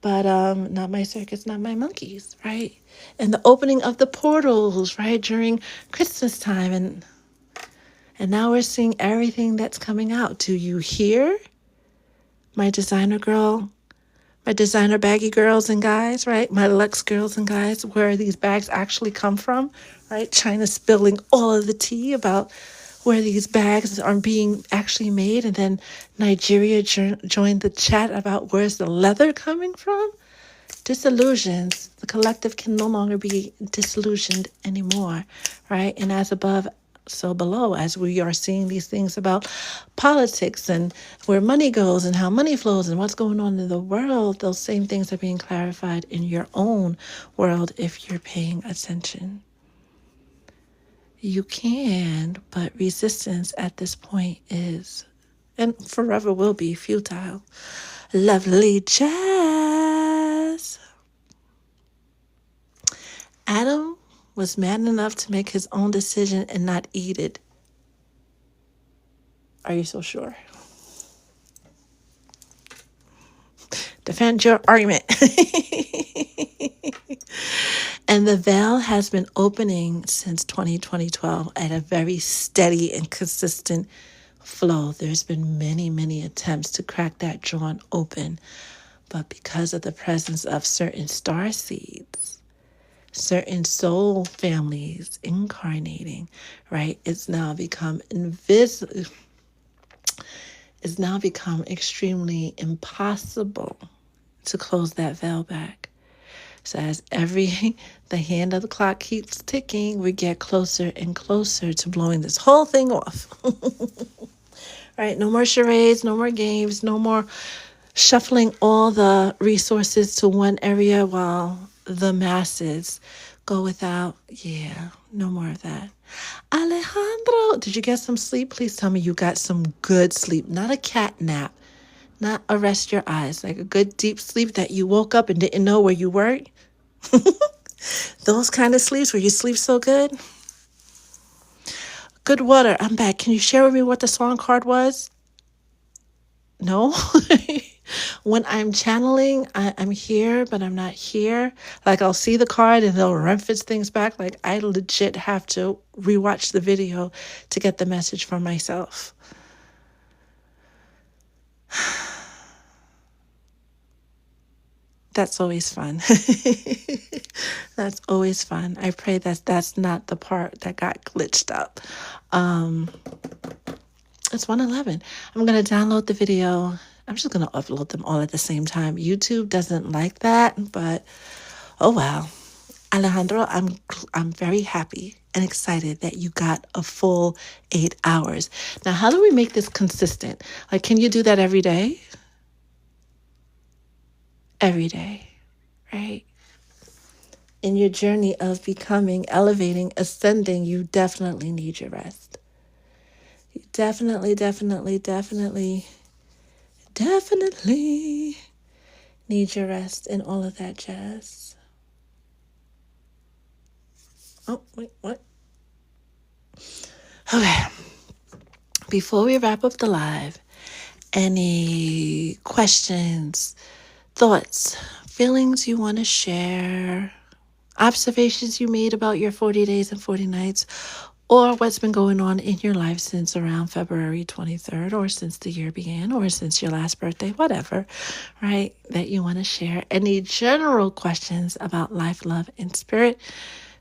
but not my circus, not my monkeys, right? And the opening of the portals, right, during Christmas time, and now we're seeing everything that's coming out. Do you hear, my designer girl, my designer baggy girls and guys, right? My luxe girls and guys, where these bags actually come from, right? China spilling all of the tea about where these bags are being actually made. And then Nigeria joined the chat about where's the leather coming from. Disillusions. The collective can no longer be disillusioned anymore, right? And as above, so below, as we are seeing these things about politics and where money goes and how money flows and what's going on in the world, those same things are being clarified in your own world if you're paying attention. You can, but resistance at this point is, and forever will be, futile. Lovely Jazz. Adam was man enough to make his own decision and not eat it. Are you so sure? Defend your argument. And the veil has been opening since 2012 at a very steady and consistent flow. There's been many, many attempts to crack that joint open. But because of the presence of certain star seeds, certain soul families incarnating, right, it's now become it's now become extremely impossible to close that veil back. So as the hand of the clock keeps ticking, we get closer and closer to blowing this whole thing off. Right? No more charades, no more games, no more shuffling all the resources to one area while the masses go without. Yeah, no more of that. Alejandro, did you get some sleep? Please tell me you got some good sleep, not a cat nap, not a rest your eyes, like a good deep sleep that you woke up and didn't know where you were. Those kind of sleeps where you sleep so good. Good water. I'm back. Can you share with me what the song card was? No. When I'm channeling, I'm here, but I'm not here. Like I'll see the card and they'll reference things back. Like I legit have to rewatch the video to get the message for myself. That's always fun. That's always fun. I pray that that's not the part that got glitched up. It's 1:11. I'm going to download the video. I'm just going to upload them all at the same time. YouTube doesn't like that, but oh wow. Alejandro, I'm very happy and excited that you got a full 8 hours. Now, how do we make this consistent? Like, can you do that every day? Every day, right? In your journey of becoming, elevating, ascending, you definitely need your rest. You definitely need your rest and all of that jazz. Oh, wait, what? Okay. Before we wrap up the live, any questions, thoughts, feelings you want to share, observations you made about your 40 days and 40 nights, or what's been going on in your life since around February 23rd, or since the year began, or since your last birthday, whatever, right, that you want to share. Any general questions about life, love, and spirit.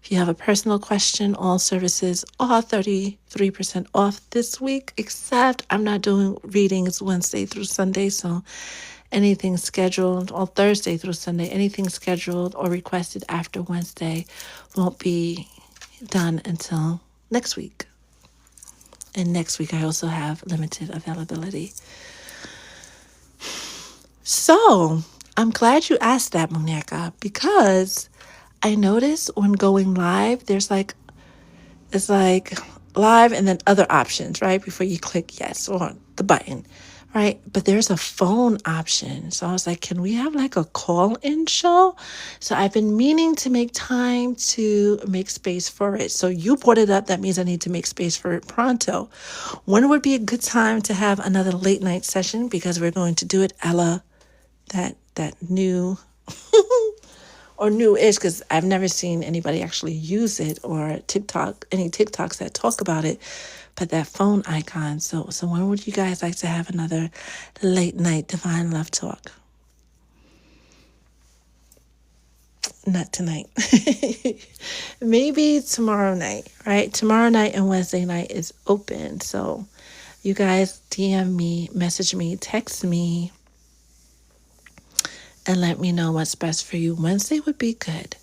If you have a personal question, all services are 33% off this week, except I'm not doing readings Wednesday through Sunday, so anything scheduled, or Thursday through Sunday, anything scheduled or requested after Wednesday won't be done until next week. And next week I also have limited availability. So I'm glad you asked that, Muñeca, because I noticed when going live, it's like live and then other options, right? Before you click yes or the button, right? But there's a phone option. So I was like, can we have like a call-in show? So I've been meaning to make time to make space for it. So you brought it up. That means I need to make space for it pronto. When would be a good time to have another late night session? Because we're going to do it a la that new or new-ish, because I've never seen anybody actually use it, or any TikToks that talk about it, but that phone icon. So when would you guys like to have another late night divine love talk? Not tonight. Maybe tomorrow night, right? Tomorrow night and Wednesday night is open. So you guys DM me, message me, text me, and let me know what's best for you. Wednesday would be good.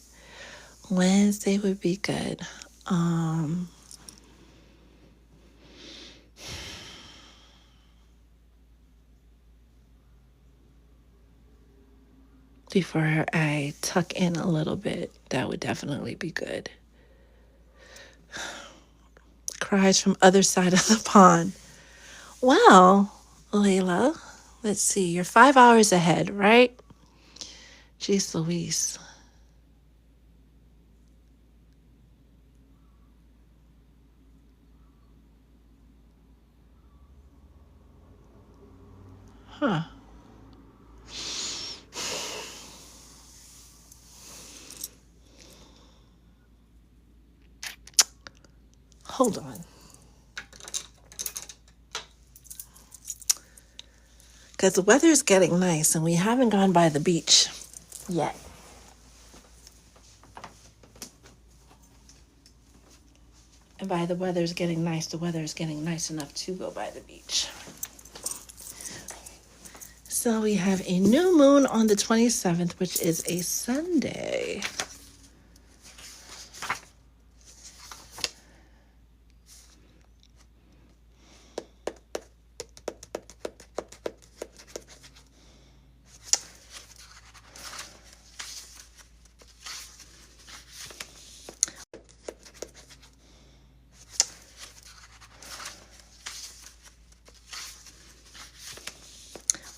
Before I tuck in a little bit, that would definitely be good. Cries from other side of the pond. Well, Layla, let's see. You're 5 hours ahead, right? Jeez Louise. Huh. Hold on. Because the weather is getting nice and we haven't gone by the beach yet. And by the weather's getting nice, the weather is getting nice enough to go by the beach. So we have a new moon on the 27th, which is a Sunday.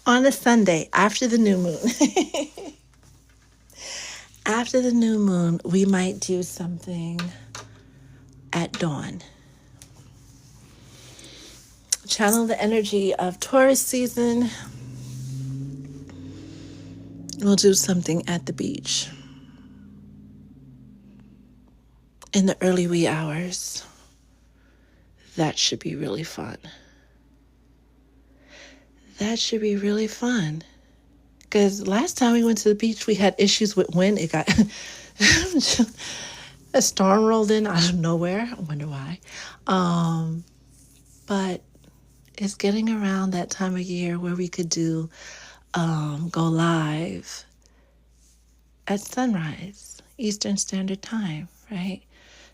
On a Sunday after the new moon. After the new moon, we might do something at dawn. Channel the energy of Taurus season. We'll do something at the beach in the early wee hours. That should be really fun. That should be really fun. Because last time we went to the beach, we had issues with wind. It got a storm rolled in out of nowhere. I wonder why. But it's getting around that time of year where we could do go live at sunrise, Eastern Standard Time, right?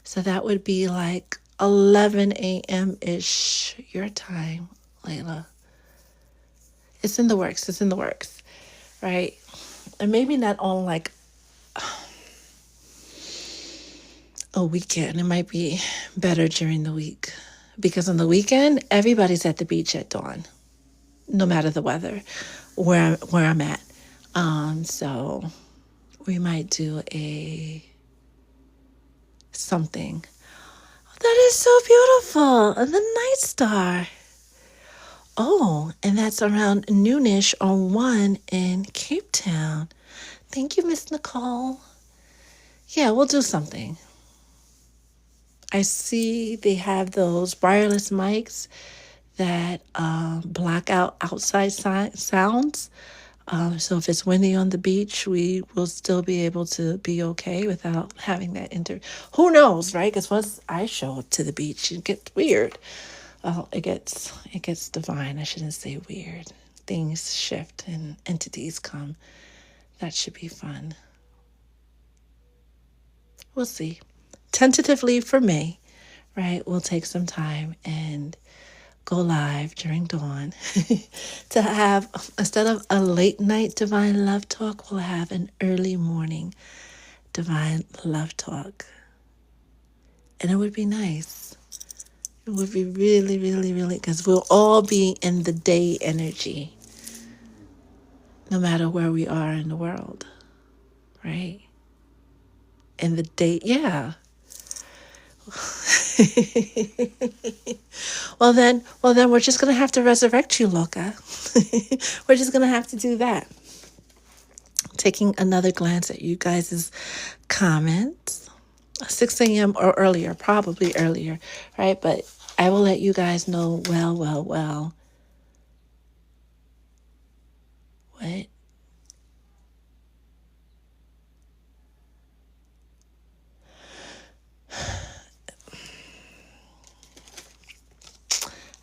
So that would be like 11 a.m.-ish your time, Layla. It's in the works. It's in the works, right? And maybe not on like a weekend. It might be better during the week. Because on the weekend, everybody's at the beach at dawn, no matter the weather, where I'm at. So we might do something. That is so beautiful. The night star. Oh, and that's around noonish on 1 in Cape Town. Thank you, Miss Nicole. Yeah, we'll do something. I see they have those wireless mics that block out outside sounds. So if it's windy on the beach, we will still be able to be okay without having that Who knows, right? Because once I show up to the beach, it gets weird. It gets divine. I shouldn't say weird. Things shift and entities come. That should be fun. We'll see. Tentatively for May, right? We'll take some time and go live during dawn to have, instead of a late night divine love talk, we'll have an early morning divine love talk. And it would be nice. It would be really, really, really, because we'll all be in the day energy, no matter where we are in the world, right? In the day, yeah. Well then we're just going to have to resurrect you, Loca. We're just going to have to do that. Taking another glance at you guys' comments. 6 a.m. or earlier, probably earlier, right? But I will let you guys know well. What?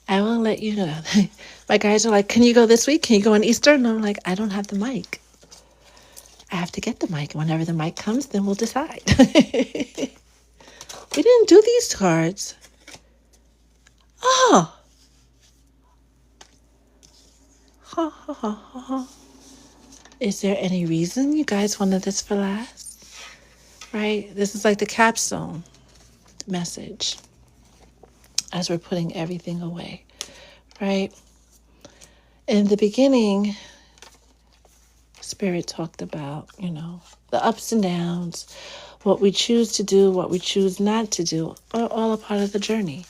I will let you know. My guys are like, can you go this week? Can you go on Easter? And I'm like, I don't have the mic. I have to get the mic. Whenever the mic comes, then we'll decide. We didn't do these cards. Oh. Ha, ha, ha, ha. Is there any reason you guys wanted this for last? Right? This is like the capstone message as we're putting everything away. Right? In the beginning, Spirit talked about, the ups and downs, what we choose to do, what we choose not to do, are all a part of the journey,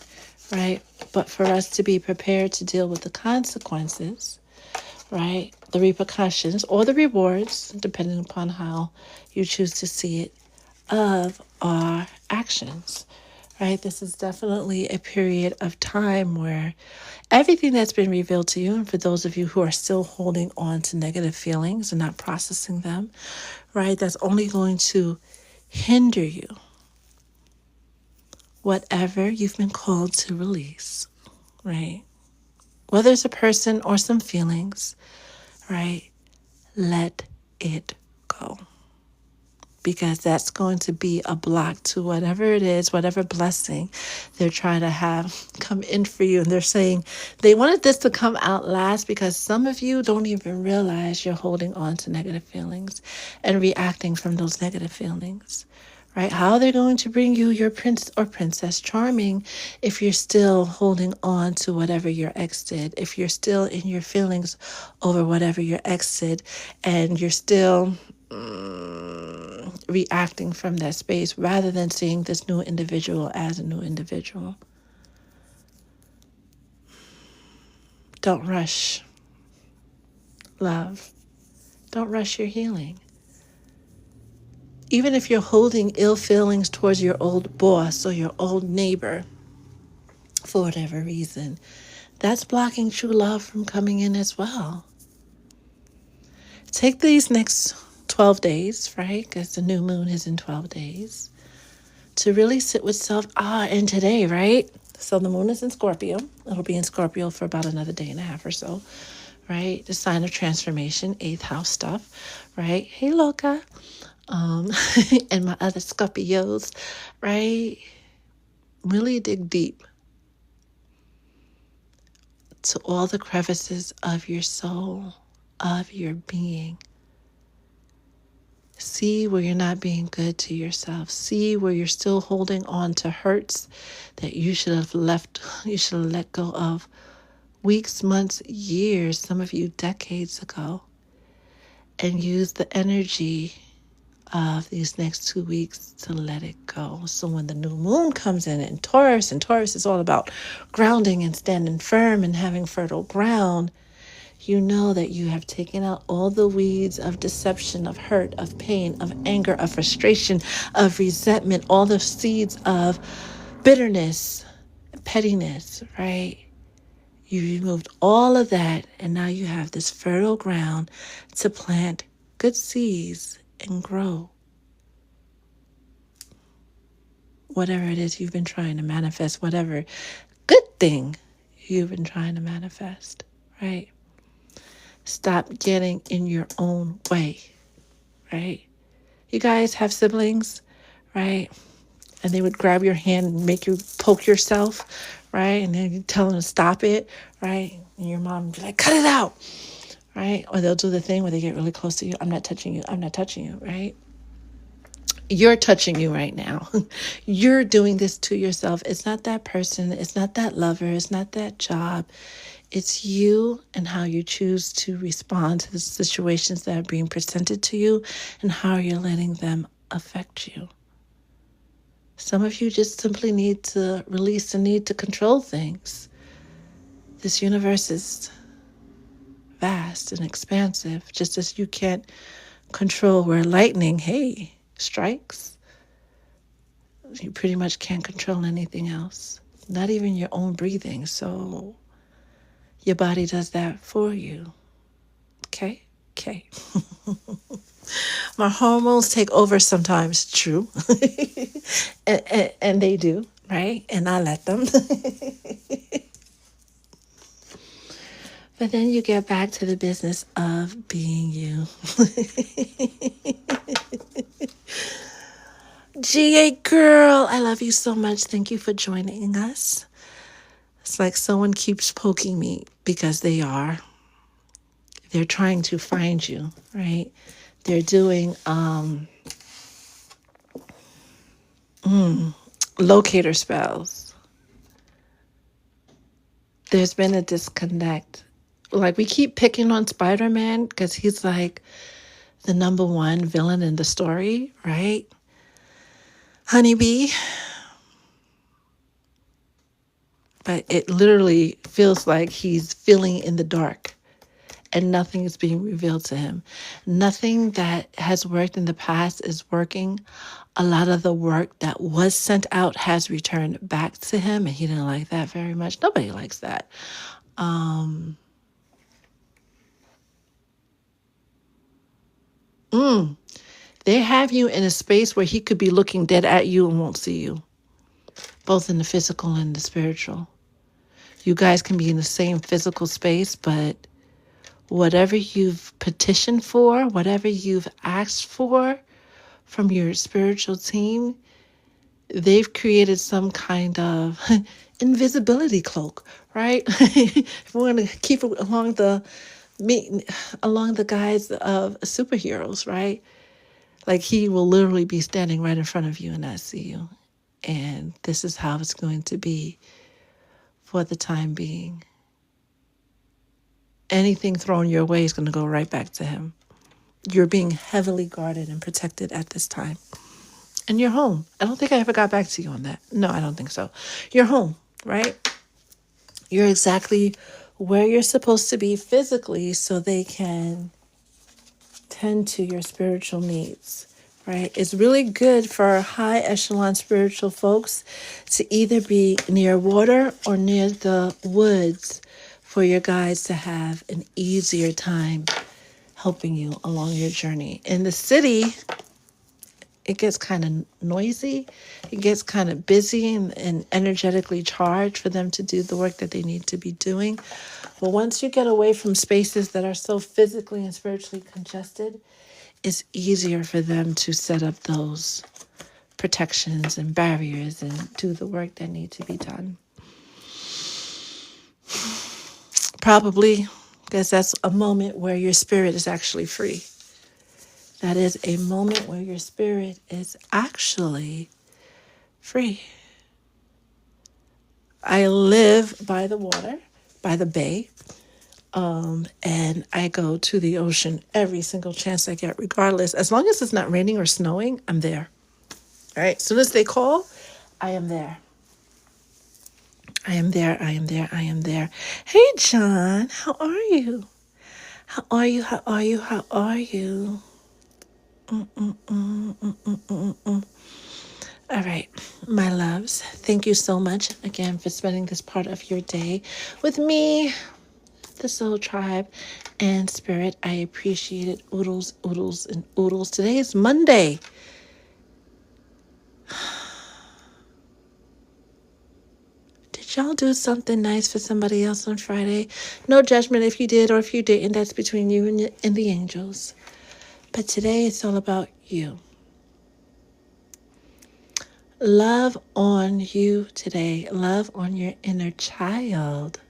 right? But for us to be prepared to deal with the consequences, right? The repercussions or the rewards, depending upon how you choose to see it, of our actions, right? This is definitely a period of time where everything that's been revealed to you, and for those of you who are still holding on to negative feelings and not processing them, right, that's only going to hinder you. Whatever you've been called to release, right? Whether it's a person or some feelings, right? Let it go. Because that's going to be a block to whatever it is, whatever blessing they're trying to have come in for you. And they're saying they wanted this to come out last because some of you don't even realize you're holding on to negative feelings and reacting from those negative feelings, right? How are they going to bring you your prince or princess charming if you're still holding on to whatever your ex did, if you're still in your feelings over whatever your ex did, and you're still reacting from that space rather than seeing this new individual as a new individual? Don't rush love. Don't rush your healing. Even if you're holding ill feelings towards your old boss or your old neighbor for whatever reason, that's blocking true love from coming in as well. Take these next 12 days, right? Because the new moon is in 12 days. To really sit with self. And today, right? So the moon is in Scorpio. It'll be in Scorpio for about another day and a half or so, right? The sign of transformation, 8th house stuff, right? Hey, Loca. And my other Scorpios, right? Really dig deep to all the crevices of your soul, of your being. See where you're not being good to yourself. See where you're still holding on to hurts that you should have let go of weeks, months, years, some of you decades ago. And use the energy of these next 2 weeks to let it go. So when the new moon comes in Taurus, and Taurus is all about grounding and standing firm and having fertile ground, you know that you have taken out all the weeds of deception, of hurt, of pain, of anger, of frustration, of resentment, all the seeds of bitterness, pettiness, right? You removed all of that, and now you have this fertile ground to plant good seeds and grow whatever it is you've been trying to manifest, whatever good thing you've been trying to manifest, right? Stop getting in your own way, right? You guys have siblings, right? And they would grab your hand and make you poke yourself, right? And then you tell them to stop it, right? And your mom would be like, cut it out, right? Or they'll do the thing where they get really close to you. I'm not touching you. I'm not touching you, right? You're touching you right now. You're doing this to yourself. It's not that person. It's not that lover. It's not that job. It's you and how you choose to respond to the situations that are being presented to you and how you're letting them affect you. Some of you just simply need to release the need to control things. This universe is vast and expansive, just as you can't control where lightning, strikes. You pretty much can't control anything else, not even your own breathing. So your body does that for you. Okay. My hormones take over sometimes, true. and they do, right? And I let them. But then you get back to the business of being you. GA girl, I love you so much. Thank you for joining us. It's like someone keeps poking me because they are. They're trying to find you, right? They're doing locator spells. There's been a disconnect. Like, we keep picking on Spider-Man because he's like the number one villain in the story, right? Honeybee. But it literally feels like he's feeling in the dark and nothing is being revealed to him. Nothing that has worked in the past is working. A lot of the work that was sent out has returned back to him, and he didn't like that very much. Nobody likes that. They have you in a space where he could be looking dead at you and won't see you, both in the physical and the spiritual. You guys can be in the same physical space, but whatever you've petitioned for, whatever you've asked for from your spiritual team, they've created some kind of invisibility cloak, right? If we're going to keep it along the guise of superheroes, right? Like he will literally be standing right in front of you and not see you. And this is how it's going to be for the time being. Anything thrown your way is going to go right back to him. You're being heavily guarded and protected at this time. And you're home. I don't think I ever got back to you on that. No, I don't think so. You're home, right? You're exactly where you're supposed to be physically so they can tend to your spiritual needs, right? It's really good for high echelon spiritual folks to either be near water or near the woods for your guides to have an easier time helping you along your journey. In the city, it gets kind of noisy. It gets kind of busy and energetically charged for them to do the work that they need to be doing. But once you get away from spaces that are so physically and spiritually congested, it's easier for them to set up those protections and barriers and do the work that needs to be done. Probably because that's a moment where your spirit is actually free. That is a moment where your spirit is actually free. I live by the water, by the bay, and I go to the ocean every single chance I get, regardless. As long as it's not raining or snowing, I'm there. All right. As soon as they call, I am there. I am there. I am there. I am there. Hey, John, how are you? How are you? How are you? How are you? All right, my loves, thank you so much again for spending this part of your day with me, the Soul Tribe, and Spirit. I appreciate it. Oodles, oodles, and oodles. Today is Monday. Did y'all do something nice for somebody else on Friday? No judgment if you did or if you didn't. That's between you and the angels. But today it's all about you. Love on you today. Love on your inner child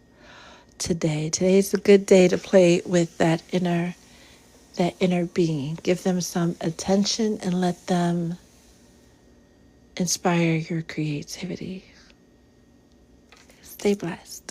today. Today is a good day to play with that inner being. Give them some attention and let them inspire your creativity. Stay blessed.